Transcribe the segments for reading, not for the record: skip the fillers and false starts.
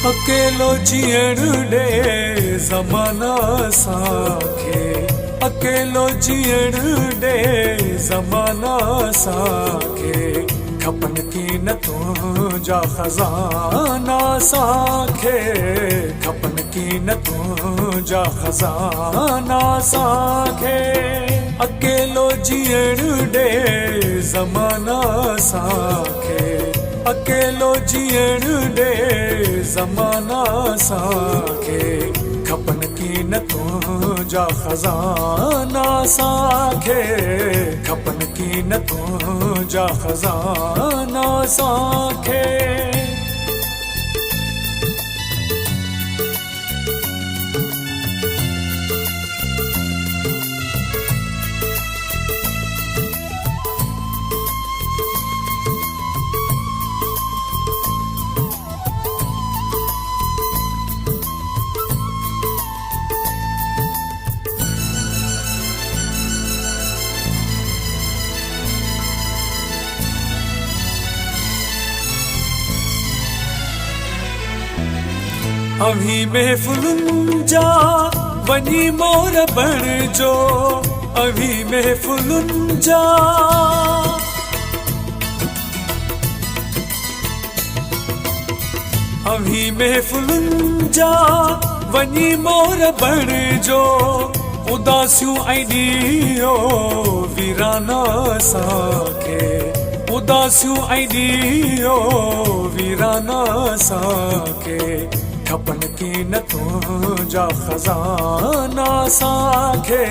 अकेलो जीअण ॾे ज़माना असांखे, अकेलो जीअण ॾे ज़माना असांखे। खपनि की न तुंहिंजा खज़ाना असांखे, खपनि की न तुंहिंजा खज़ाना असांखे। अकेलो जीअण ॾे ज़माना असांखे, अकेलो जीअण ॾे ज़माना असांखे। खपनि की न तुंहिंजा खज़ाना असांखे, खपनि की न तुंहिंजा खज़ाना असांखे। अभी महफ़िलुनि जा वञी मोर बणिजो, अभी महफ़िलुनि जा। अभी महफ़िलुनि जा वञी मोर बणिजो। उदासियूं ऐं ॾींहो वीराना असांखे, उदासियूं ऐं ॾींहो वीराना असांखे। खपनि की न तुंहिंजा खज़ाना असांखे,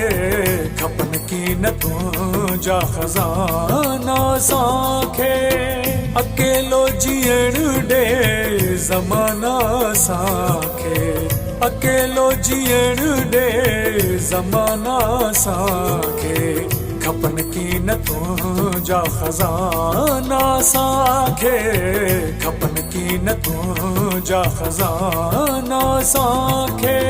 खपनि की न तुंहिंजा खज़ाना असांखे। अकेलो जीअण ॾे ज़माना असांखे, अकेलो जीअण ॾे ज़माना असांखे। खपनि की न तुंहिंजा खज़ाना असांखे, खपनि की न तुंहिंजा खज़ाना असांखे।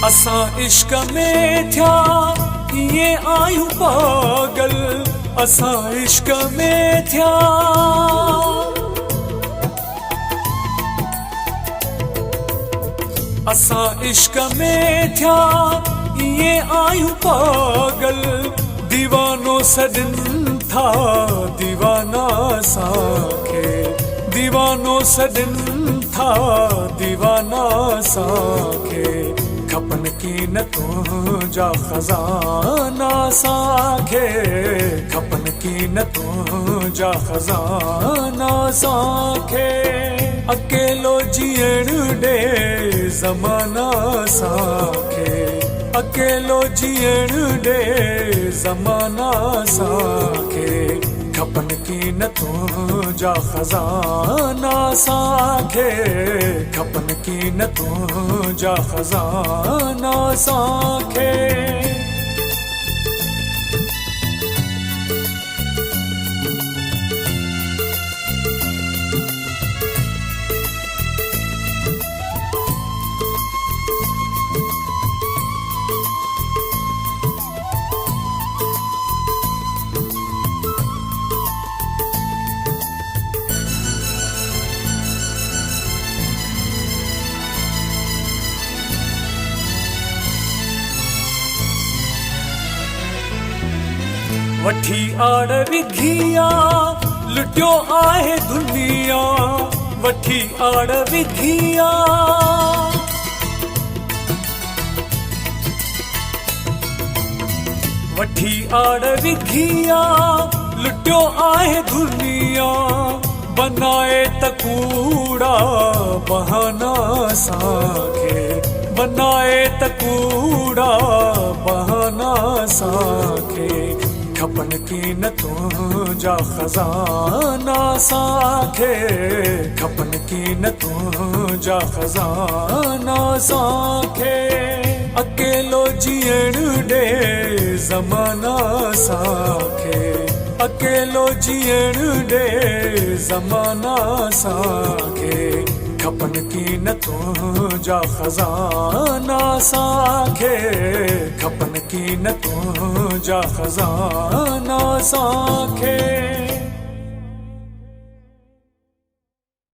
असां इश्क में थिया इएं आहियूं पागल, असां इश्क में थिया। असां इश्क में थिया इएं आहियूं पागल। दीवानो सॾनि था दीवाना असांखे, दीवानो सॾनि था दीवाना असांखे। खपनि की न तुंहिंजा खज़ाना असांखे, खपनि की न तुंहिंजा खज़ाना असांखे। अकेलो जीअण ॾे ज़माना असांखे, अकेलो जीअण ॾे ज़माना असांखे। खपनि की न तुंहिंजा खज़ाना असांखे, खपनि की न तुंहिंजा खज़ाना असांखे। वठी आड़ विघिया लुटियो आहे दुनिया, वठी आड़ विघिया। वठी आड़ विघिया लुटियो आहे दुनिया। बनाए त कूड़ा बहाना असांखे, बनाए त कूड़ा बहाना असांखे। खपन की न तुंहिंजा खज़ाना असांखे खपन की न तुंहिंजा खज़ाना असांखे अकेलो जीअण ॾे ज़माना असांखे अकेलो जीअण ॾे ज़माना असांखे खपन की न तुंहिंजा खज़ाना असांखे खपन की न तुंहिंजा खज़ाना असांखे